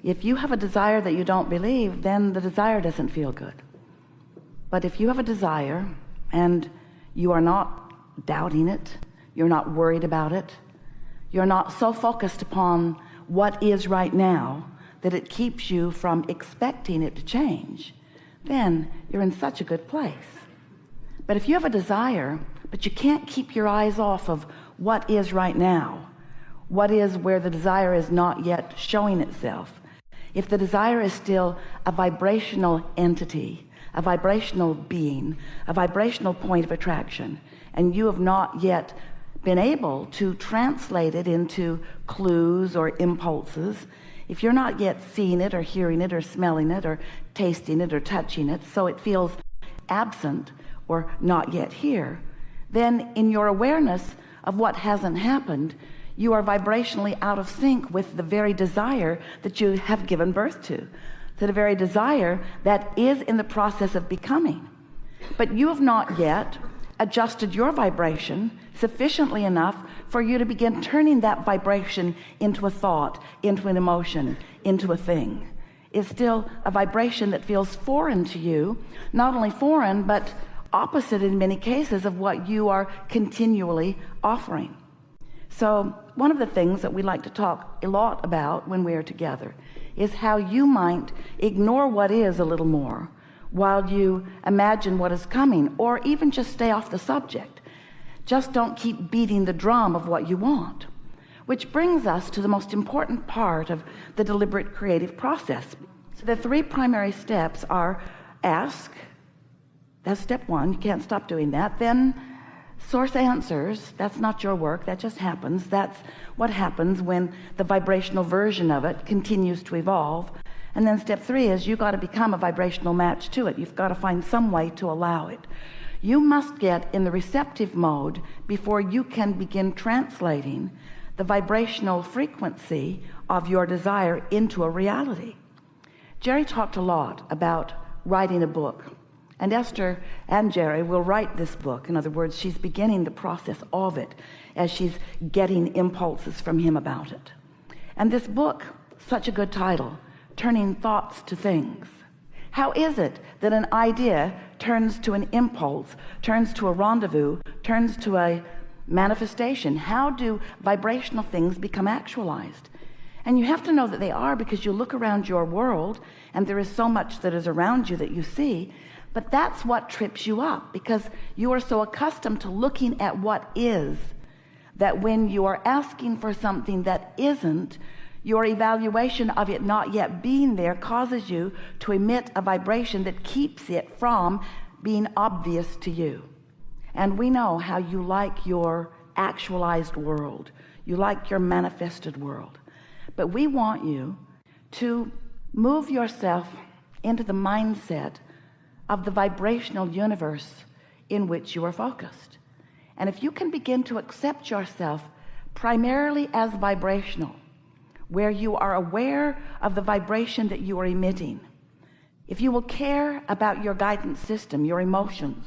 If you have a desire that you don't believe, then the desire doesn't feel good. But if you have a desire and you are not doubting it, you're not worried about it, you're not so focused upon what is right now that it keeps you from expecting it to change, then you're in such a good place. But if you have a desire, but you can't keep your eyes off of what is right now, what is where the desire is not yet showing itself, if the desire is still a vibrational entity, a vibrational being, a vibrational point of attraction, and you have not yet been able to translate it into clues or impulses, if you're not yet seeing it or hearing it or smelling it or tasting it or touching it, so it feels absent or not yet here, then in your awareness of what hasn't happened, you are vibrationally out of sync with the very desire that you have given birth to the very desire that is in the process of becoming. But you have not yet adjusted your vibration sufficiently enough for you to begin turning that vibration into a thought, into an emotion, into a thing. It's still a vibration that feels foreign to you, not only foreign, but opposite in many cases of what you are continually offering. So one of the things that we like to talk a lot about when we are together is how you might ignore what is a little more while you imagine what is coming, or even just stay off the subject. Just don't keep beating the drum of what you want. Which brings us to the most important part of the deliberate creative process. So the three primary steps are ask, that's step one, you can't stop doing that. Then source answers, that's not your work, that just happens. That's what happens when the vibrational version of it continues to evolve. And then step three is you got to become a vibrational match to it. You've got to find some way to allow it. You must get in the receptive mode before you can begin translating the vibrational frequency of your desire into a reality. Jerry talked a lot about writing a book. And Esther and Jerry will write this book. In other words, she's beginning the process of it as she's getting impulses from him about it. And this book, such a good title, Turning Thoughts to Things. How is it that an idea turns to an impulse, turns to a rendezvous, turns to a manifestation? How do vibrational things become actualized? And you have to know that they are, because you look around your world and there is so much that is around you that you see. But that's what trips you up, because you are so accustomed to looking at what is, that when you are asking for something that isn't, your evaluation of it not yet being there causes you to emit a vibration that keeps it from being obvious to you. And we know how you like your actualized world. You like your manifested world. But we want you to move yourself into the mindset of the vibrational universe in which you are focused. And if you can begin to accept yourself primarily as vibrational, where you are aware of the vibration that you are emitting, if you will care about your guidance system, your emotions,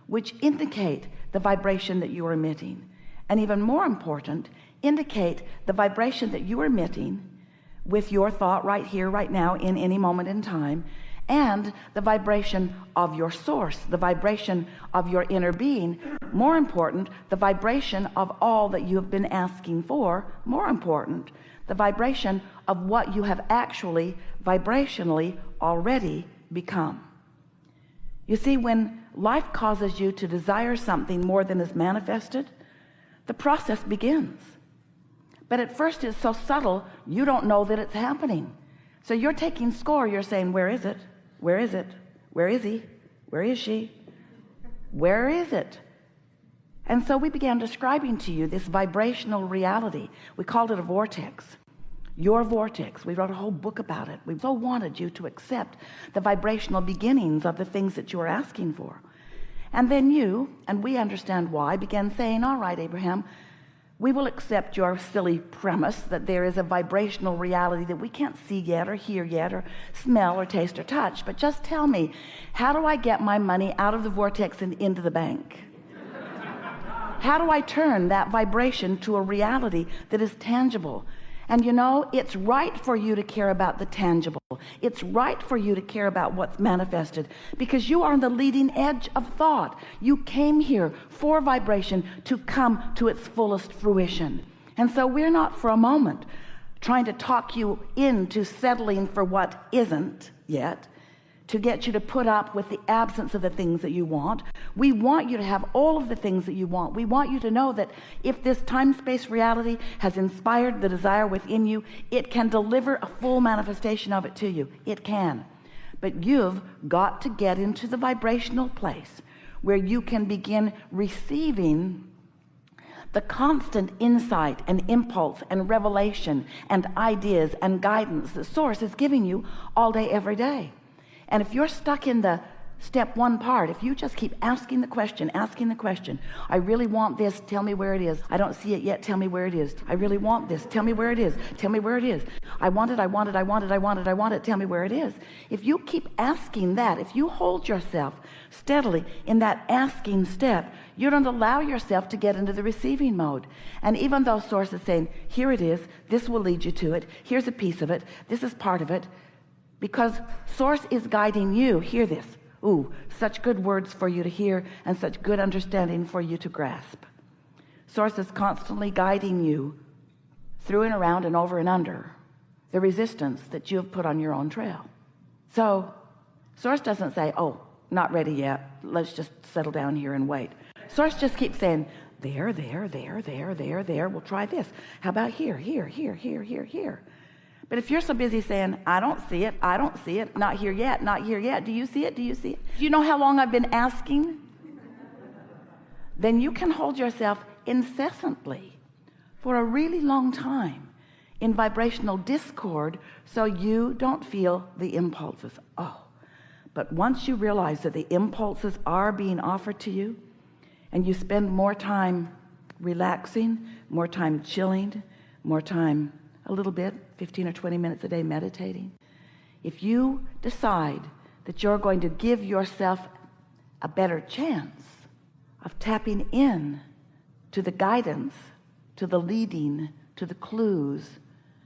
which indicate the vibration that you are emitting, and even more important, indicate the vibration that you are emitting with your thought right here, right now, in any moment in time, and the vibration of your source, the vibration of your inner being, more important, the vibration of all that you have been asking for, more important, the vibration of what you have actually vibrationally already become. You see, when life causes you to desire something more than is manifested, the process begins. But at first it's so subtle, you don't know that it's happening. So you're taking score, you're saying, where is it? Where is it? Where is he? Where is she? Where is it? And so we began describing to you this vibrational reality. We called it a vortex. Your vortex. We wrote a whole book about it. We so wanted you to accept the vibrational beginnings of the things that you are asking for. And then you, and we understand why, began saying, all right, Abraham, we will accept your silly premise that there is a vibrational reality that we can't see yet or hear yet or smell or taste or touch. But just tell me, how do I get my money out of the vortex and into the bank? How do I turn that vibration to a reality that is tangible? And you know, it's right for you to care about the tangible. It's right for you to care about what's manifested, because you are on the leading edge of thought. You came here for vibration to come to its fullest fruition. And so we're not for a moment trying to talk you into settling for what isn't yet, to get you to put up with the absence of the things that you want. We want you to have all of the things that you want. We want you to know that if this time-space reality has inspired the desire within you, it can deliver a full manifestation of it to you. It can. But you've got to get into the vibrational place where you can begin receiving the constant insight and impulse and revelation and ideas and guidance the source is giving you all day, every day. And if you're stuck in the step one part, if you just keep asking the question, I really want this, tell me where it is. I don't see it yet, tell me where it is. I really want this, tell me where it is. Tell me where it is. I want it, tell me where it is. If you keep asking that, if you hold yourself steadily in that asking step, you don't allow yourself to get into the receiving mode. And even though source is saying, here it is, this will lead you to it, here's a piece of it, this is part of it, because source is guiding you. Hear this. Ooh, such good words for you to hear and such good understanding for you to grasp. Source is constantly guiding you through and around and over and under the resistance that you have put on your own trail. So source doesn't say, oh, not ready yet, let's just settle down here and wait. Source just keeps saying, there, we'll try this. How about here. But if you're so busy saying, I don't see it, not here yet, do you see it? Do you know how long I've been asking? Then you can hold yourself incessantly for a really long time in vibrational discord, so you don't feel the impulses. But once you realize that the impulses are being offered to you, and you spend more time relaxing, more time chilling, more time, a little bit, 15 or 20 minutes a day meditating, if you decide that you're going to give yourself a better chance of tapping in to the guidance, to the leading, to the clues,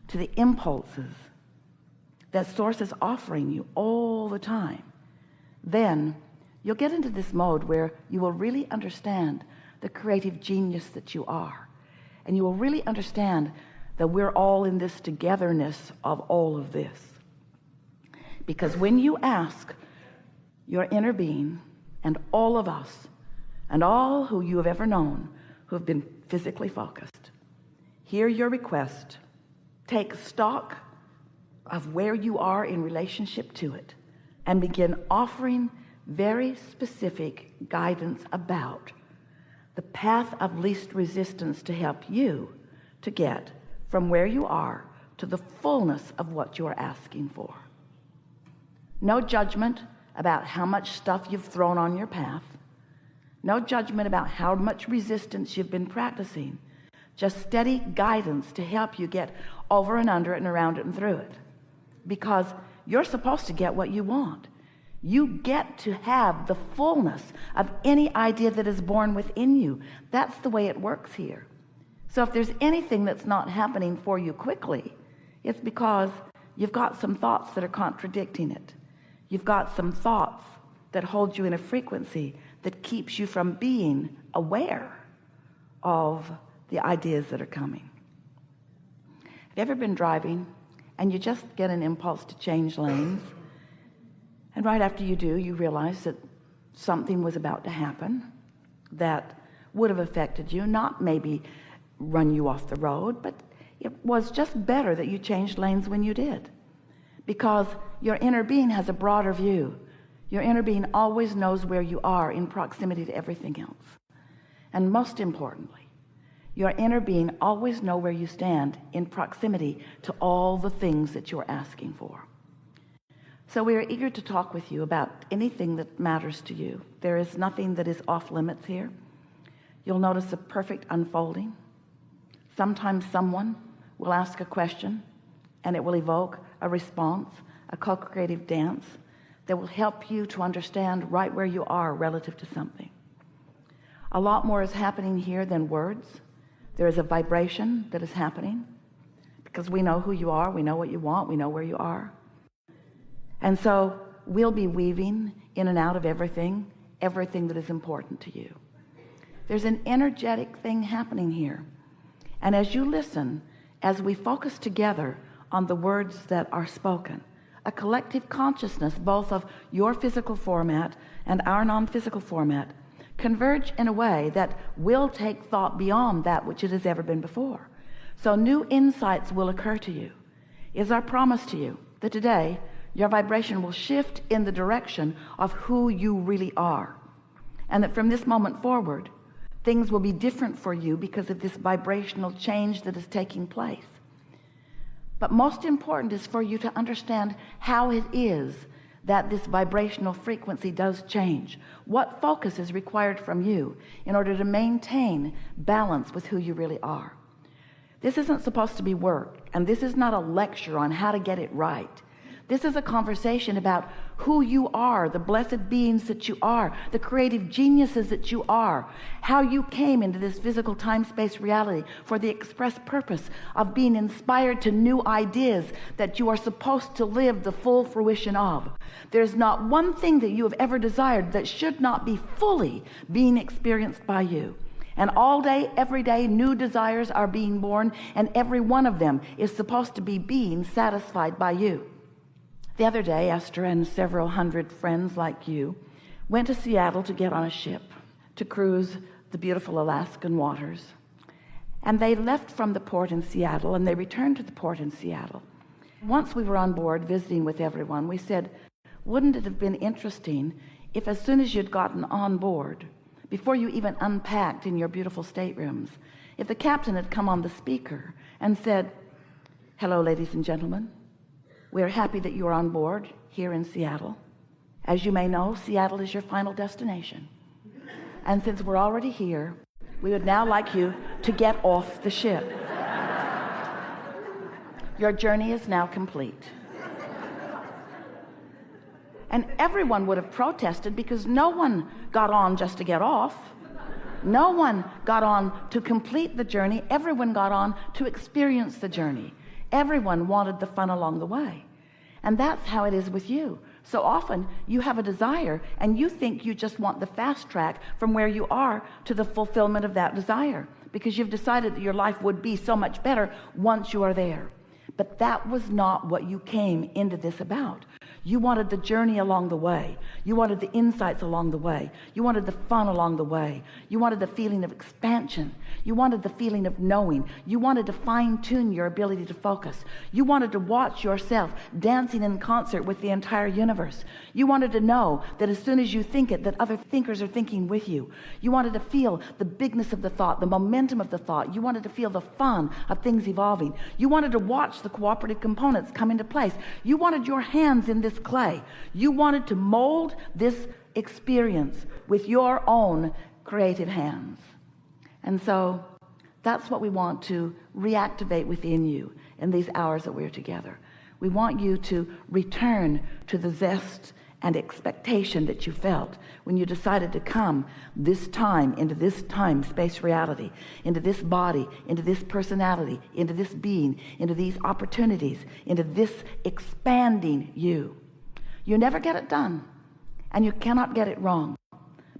to the impulses that source is offering you all the time, then you'll get into this mode where you will really understand the creative genius that you are, and you will really understand that we're all in this togetherness of all of this. Because when you ask your inner being and all of us and all who you have ever known who have been physically focused, hear your request, take stock of where you are in relationship to it, and begin offering very specific guidance about the path of least resistance to help you to get from where you are to the fullness of what you are asking for. No judgment about how much stuff you've thrown on your path. No judgment about how much resistance you've been practicing. Just steady guidance to help you get over and under it and around it and through it. Because you're supposed to get what you want. You get to have the fullness of any idea that is born within you. That's the way it works here. So if there's anything that's not happening for you quickly, it's because you've got some thoughts that are contradicting it. You've got some thoughts that hold you in a frequency that keeps you from being aware of the ideas that are coming. Have you ever been driving and you just get an impulse to change lanes, and right after you do, you realize that something was about to happen that would have affected you, not maybe run you off the road, but it was just better that you changed lanes when you did, because your inner being has a broader view. Your inner being always knows where you are in proximity to everything else. And most importantly, your inner being always know where you stand in proximity to all the things that you're asking for. So we are eager to talk with you about anything that matters to you. There is nothing that is off limits here. You'll notice a perfect unfolding. Sometimes someone will ask a question and it will evoke a response, a co-creative dance that will help you to understand right where you are relative to something. A lot more is happening here than words. There is a vibration that is happening, because we know who you are, we know what you want, we know where you are. And so we'll be weaving in and out of everything that is important to you. There's an energetic thing happening here. And as you listen, as we focus together on the words that are spoken, a collective consciousness, both of your physical format and our non-physical format, converge in a way that will take thought beyond that which it has ever been before. So new insights will occur to you. It is our promise to you that today your vibration will shift in the direction of who you really are, and that from this moment forward things will be different for you because of this vibrational change that is taking place. But most important is for you to understand how it is that this vibrational frequency does change. What focus is required from you in order to maintain balance with who you really are. This isn't supposed to be work, and this is not a lecture on how to get it right. This is a conversation about who you are, the blessed beings that you are, the creative geniuses that you are, how you came into this physical time-space reality for the express purpose of being inspired to new ideas that you are supposed to live the full fruition of. There's not one thing that you have ever desired that should not be fully being experienced by you. And all day, every day, new desires are being born, and every one of them is supposed to be being satisfied by you. The other day, Esther and several hundred friends like you went to Seattle to get on a ship to cruise the beautiful Alaskan waters. And they left from the port in Seattle, and they returned to the port in Seattle. Once we were on board visiting with everyone, we said, wouldn't it have been interesting if as soon as you'd gotten on board, before you even unpacked in your beautiful staterooms, if the captain had come on the speaker and said, hello, ladies and gentlemen. We're happy that you're on board here in Seattle. As you may know, Seattle is your final destination. And since we're already here, we would now like you to get off the ship. Your journey is now complete. And everyone would have protested because no one got on just to get off. No one got on to complete the journey. Everyone got on to experience the journey. Everyone wanted the fun along the way. And that's how it is with you. So often you have a desire and you think you just want the fast track from where you are to the fulfillment of that desire, because you've decided that your life would be so much better once you are there. But that was not what you came into this about. You wanted the journey along the way. You wanted the insights along the way. You wanted the fun along the way. You wanted the feeling of expansion. You wanted the feeling of knowing. You wanted to fine-tune your ability to focus. You wanted to watch yourself dancing in concert with the entire universe. You wanted to know that as soon as you think it, that other thinkers are thinking with you. You wanted to feel the bigness of the thought, the momentum of the thought. You wanted to feel the fun of things evolving. You wanted to watch the cooperative components come into place. You wanted your hands in this clay. You wanted to mold this experience with your own creative hands. And so that's what we want to reactivate within you in these hours that we're together. We want you to return to the zest and expectation that you felt when you decided to come this time into this time space reality, into this body, into this personality, into this being, into these opportunities, into this expanding you. You never get it done, and you cannot get it wrong,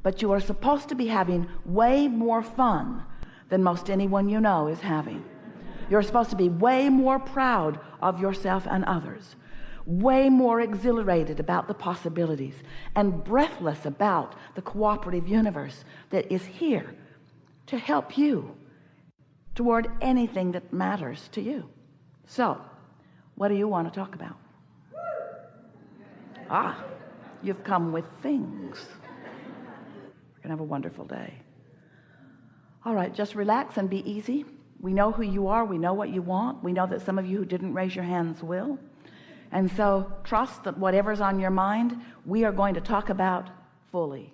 but you are supposed to be having way more fun than most anyone you know is having. You're supposed to be way more proud of yourself and others, way more exhilarated about the possibilities, and breathless about the cooperative universe that is here to help you toward anything that matters to you. So, what do you want to talk about? You've come with things. We're gonna have a wonderful day. All right, just relax and be easy. We know who you are. We know what you want. We know that some of you who didn't raise your hands will. And so trust that whatever's on your mind, we are going to talk about fully.